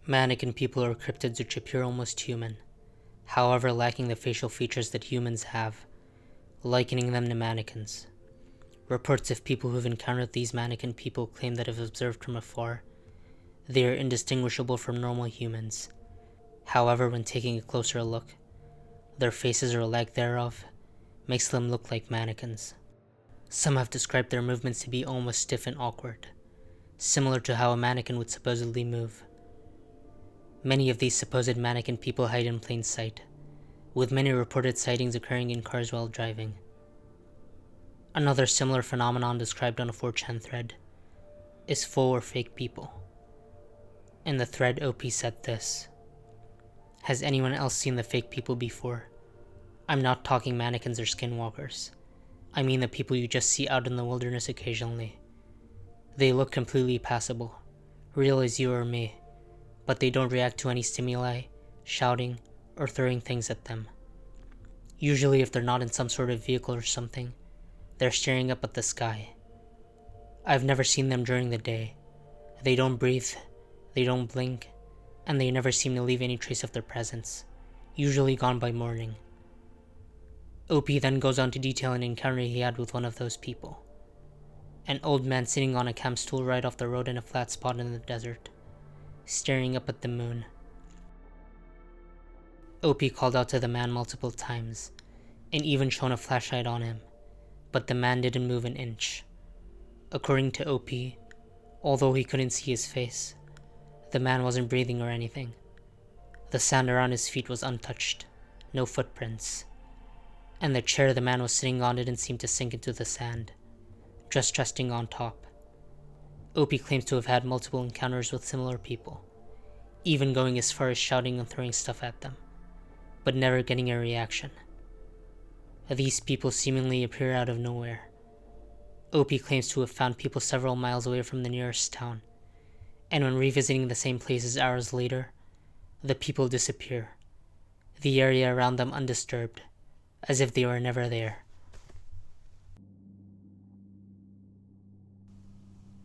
Mannequin people are cryptids which appear almost human, however lacking the facial features that humans have, likening them to mannequins. Reports of people who've encountered these mannequin people claim that if observed from afar, they are indistinguishable from normal humans. However, when taking a closer look, their faces or lack thereof makes them look like mannequins. Some have described their movements to be almost stiff and awkward, similar to how a mannequin would supposedly move. Many of these supposed mannequin people hide in plain sight, with many reported sightings occurring in cars while driving. Another similar phenomenon described on a 4chan thread is faux or fake people. In the thread, OP said this: "Has anyone else seen the fake people before? I'm not talking mannequins or skinwalkers. I mean the people you just see out in the wilderness occasionally. They look completely passable, real as you or me, but they don't react to any stimuli, shouting, or throwing things at them. Usually if they're not in some sort of vehicle or something, they're staring up at the sky. I've never seen them during the day. They don't breathe, they don't blink, and they never seem to leave any trace of their presence, usually gone by morning." OP then goes on to detail an encounter he had with one of those people. An old man sitting on a camp stool right off the road in a flat spot in the desert, staring up at the moon. OP called out to the man multiple times, and even shone a flashlight on him, but the man didn't move an inch. According to OP, although he couldn't see his face, the man wasn't breathing or anything. The sand around his feet was untouched, no footprints, and the chair the man was sitting on didn't seem to sink into the sand, just resting on top. OP claims to have had multiple encounters with similar people, even going as far as shouting and throwing stuff at them, but never getting a reaction. These people seemingly appear out of nowhere. OP claims to have found people several miles away from the nearest town, and when revisiting the same places hours later, the people disappear, the area around them undisturbed, as if they were never there.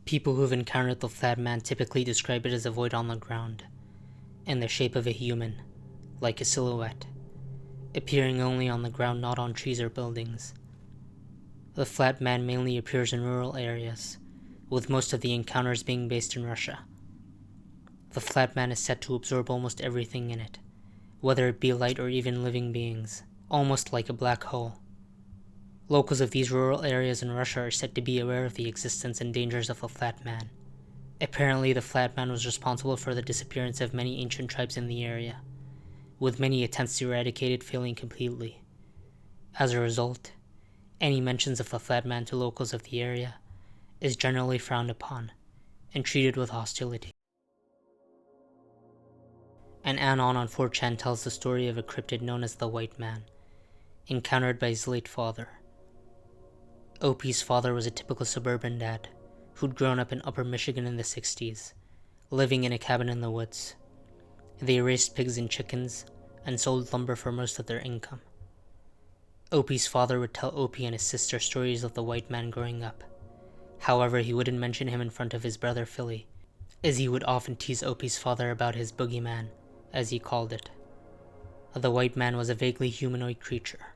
People who've encountered the flat man typically describe it as a void on the ground, in the shape of a human, like a silhouette, appearing only on the ground, not on trees or buildings. The flat man mainly appears in rural areas, with most of the encounters being based in Russia. The flat man is said to absorb almost everything in it, whether it be light or even living beings, almost like a black hole. Locals of these rural areas in Russia are said to be aware of the existence and dangers of the flat man. Apparently, the flat man was responsible for the disappearance of many ancient tribes in the area, with many attempts to eradicate it failing completely. As a result, any mentions of the flat man to locals of the area is generally frowned upon and treated with hostility. And Anon on 4chan tells the story of a cryptid known as the White Man, encountered by his late father. OP's father was a typical suburban dad who'd grown up in Upper Michigan in the 60s, living in a cabin in the woods. They raised pigs and chickens and sold lumber for most of their income. OP's father would tell OP and his sister stories of the White Man growing up. However, he wouldn't mention him in front of his brother Philly, as he would often tease OP's father about his boogeyman, as he called it. The White Man was a vaguely humanoid creature,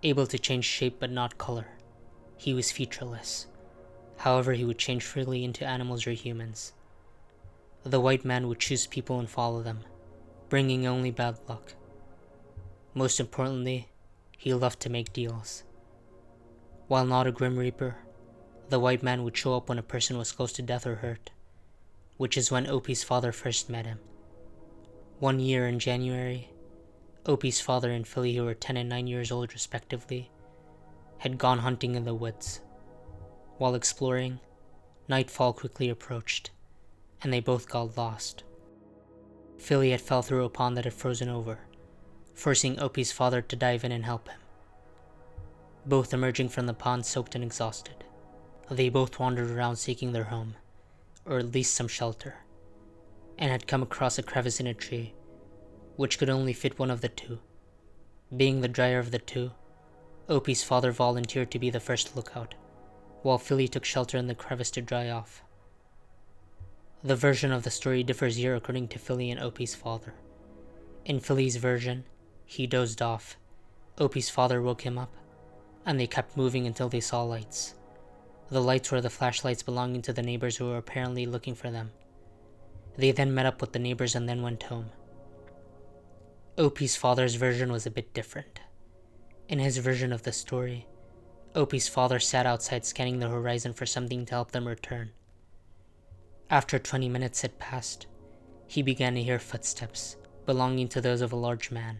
able to change shape but not color. He was featureless. However, he would change freely into animals or humans. The White Man would choose people and follow them, bringing only bad luck. Most importantly, he loved to make deals. While not a Grim Reaper, the White Man would show up when a person was close to death or hurt, which is when OP's father first met him. One year in January, OP's father and Philly, who were 10 and 9 years old respectively, had gone hunting in the woods. While exploring, nightfall quickly approached, and they both got lost. Philly had fell through a pond that had frozen over, forcing OP's father to dive in and help him. Both emerging from the pond soaked and exhausted, they both wandered around seeking their home, or at least some shelter, and had come across a crevice in a tree, which could only fit one of the two. Being the drier of the two, OP's father volunteered to be the first lookout, while Philly took shelter in the crevice to dry off. The version of the story differs here according to Philly and Opie's father. In Philly's version, he dozed off. Opie's father woke him up, and they kept moving until they saw lights. The lights were the flashlights belonging to the neighbors who were apparently looking for them. They then met up with the neighbors and then went home. Opie's father's version was a bit different. In his version of the story, Opie's father sat outside scanning the horizon for something to help them return. After 20 minutes had passed, he began to hear footsteps, belonging to those of a large man.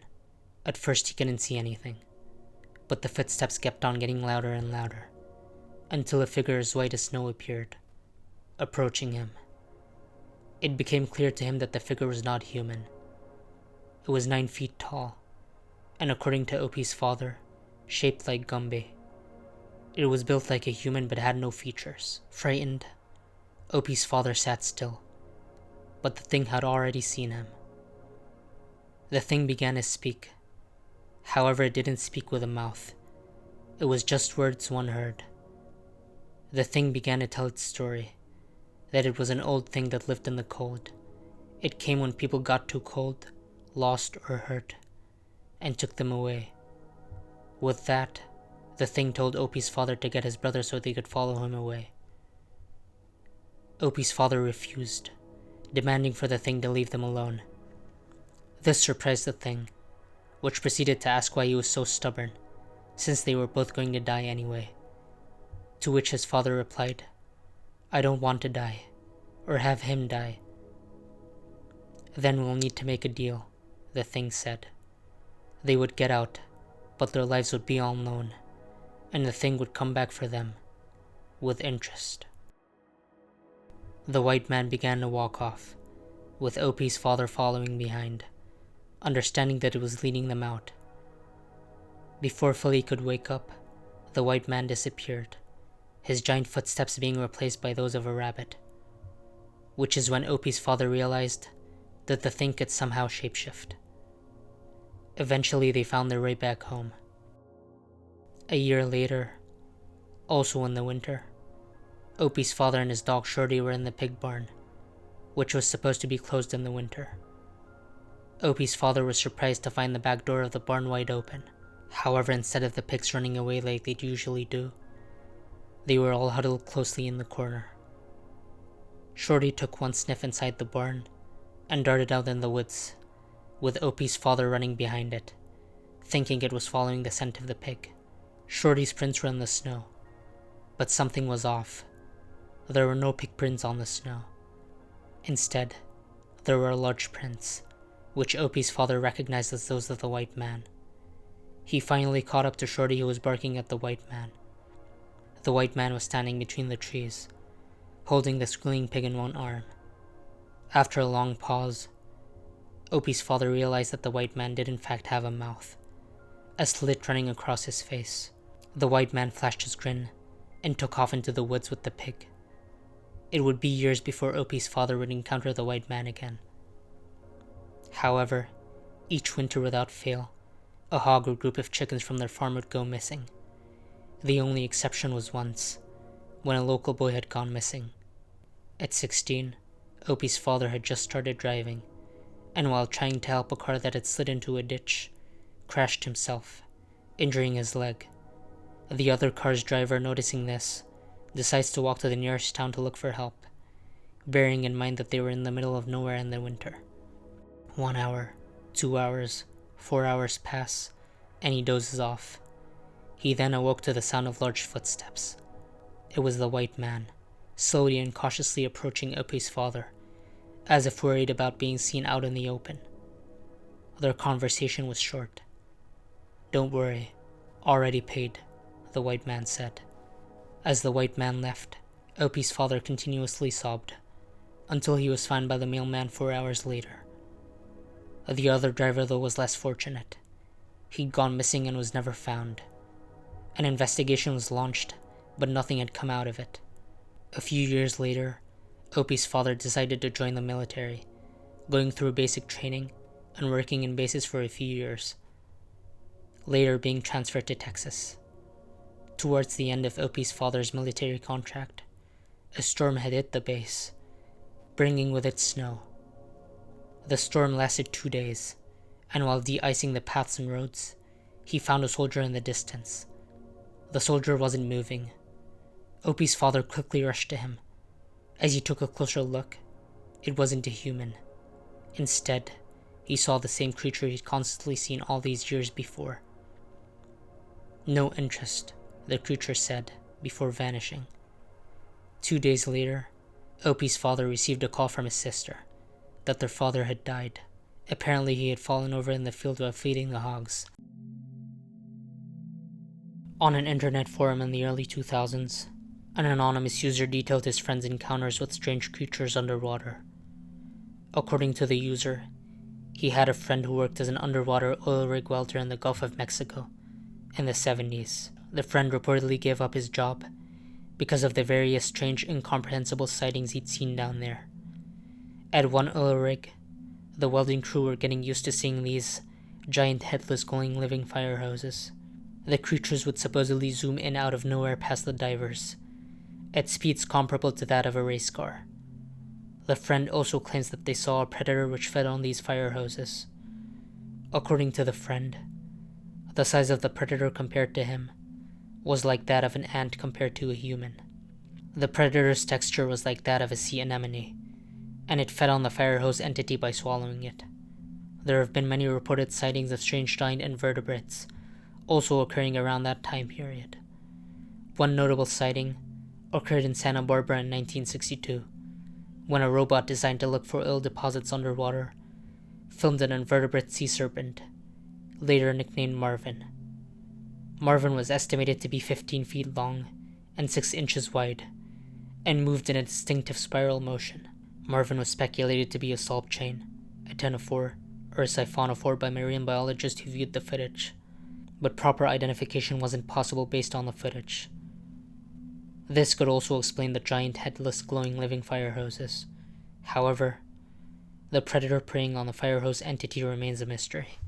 At first he couldn't see anything, but the footsteps kept on getting louder and louder, until a figure as white as snow appeared, approaching him. It became clear to him that the figure was not human. It was 9 feet tall, and according to Opie's father, shaped like Gumby. It was built like a human but had no features. Frightened, Opie's father sat still, but the thing had already seen him. The thing began to speak. However, it didn't speak with a mouth. It was just words one heard. The thing began to tell its story, that it was an old thing that lived in the cold. It came when people got too cold, lost, or hurt, and took them away. With that, the thing told Opie's father to get his brother so they could follow him away. Opie's father refused, demanding for the thing to leave them alone. This surprised the thing, which proceeded to ask why he was so stubborn, since they were both going to die anyway. To which his father replied, "I don't want to die, or have him die." "Then we'll need to make a deal," the thing said. They would get out, but their lives would be unknown, and the thing would come back for them, with interest. The white man began to walk off, with Opie's father following behind, understanding that it was leading them out. Before Philly could wake up, the white man disappeared, his giant footsteps being replaced by those of a rabbit, which is when Opie's father realized that the thing could somehow shapeshift. Eventually they found their way back home. A year later, also in the winter, Opie's father and his dog Shorty were in the pig barn, which was supposed to be closed in the winter. Opie's father was surprised to find the back door of the barn wide open. However, instead of the pigs running away like they usually do, they were all huddled closely in the corner. Shorty took one sniff inside the barn and darted out in the woods, with Opie's father running behind it, thinking it was following the scent of the pig. Shorty's prints were in the snow, but something was off. There were no pig prints on the snow. Instead, there were large prints, which Opie's father recognized as those of the white man. He finally caught up to Shorty, who was barking at the white man. The white man was standing between the trees, holding the squealing pig in one arm. After a long pause, Opie's father realized that the white man did in fact have a mouth, a slit running across his face. The white man flashed his grin and took off into the woods with the pig. It would be years before Opie's father would encounter the white man again. However, each winter without fail, a hog or group of chickens from their farm would go missing. The only exception was once, when a local boy had gone missing. At 16, Opie's father had just started driving, and while trying to help a car that had slid into a ditch, crashed himself, injuring his leg. The other car's driver, noticing this, decides to walk to the nearest town to look for help, bearing in mind that they were in the middle of nowhere in the winter. 1 hour, 2 hours, 4 hours pass, and he dozes off. He then awoke to the sound of large footsteps. It was the white man, slowly and cautiously approaching Opie's father, as if worried about being seen out in the open. Their conversation was short. "Don't worry, already paid," the white man said. As the white man left, Opie's father continuously sobbed, until he was found by the mailman 4 hours later. The other driver, though, was less fortunate. He'd gone missing and was never found. An investigation was launched, but nothing had come out of it. A few years later, Opie's father decided to join the military, going through basic training and working in bases for a few years, later being transferred to Texas. Towards the end of Opie's father's military contract, a storm had hit the base, bringing with it snow. The storm lasted 2 days, and while de-icing the paths and roads, he found a soldier in the distance. The soldier wasn't moving. Opie's father quickly rushed to him. As he took a closer look, it wasn't a human. Instead, he saw the same creature he'd constantly seen all these years before. "No interest," the creature said, before vanishing. 2 days later, Opie's father received a call from his sister that their father had died. Apparently he had fallen over in the field while feeding the hogs. On an internet forum in the early 2000s, an anonymous user detailed his friend's encounters with strange creatures underwater. According to the user, he had a friend who worked as an underwater oil rig welder in the Gulf of Mexico in the 70s. The friend reportedly gave up his job because of the various strange, incomprehensible sightings he'd seen down there. At one oil rig, the welding crew were getting used to seeing these giant headless glowing living fire hoses. The creatures would supposedly zoom in out of nowhere past the divers, at speeds comparable to that of a race car. The friend also claims that they saw a predator which fed on these fire hoses. According to the friend, the size of the predator compared to him was like that of an ant compared to a human. The predator's texture was like that of a sea anemone, and it fed on the fire hose entity by swallowing it. There have been many reported sightings of strange giant invertebrates also occurring around that time period. One notable sighting occurred in Santa Barbara in 1962, when a robot designed to look for oil deposits underwater filmed an invertebrate sea serpent, later nicknamed Marvin. Marvin was estimated to be 15 feet long and 6 inches wide, and moved in a distinctive spiral motion. Marvin was speculated to be a salt chain, a ctenophore, or a siphonophore by marine biologists who viewed the footage, but proper identification wasn't possible based on the footage. This could also explain the giant headless glowing living fire hoses. However, the predator preying on the fire hose entity remains a mystery.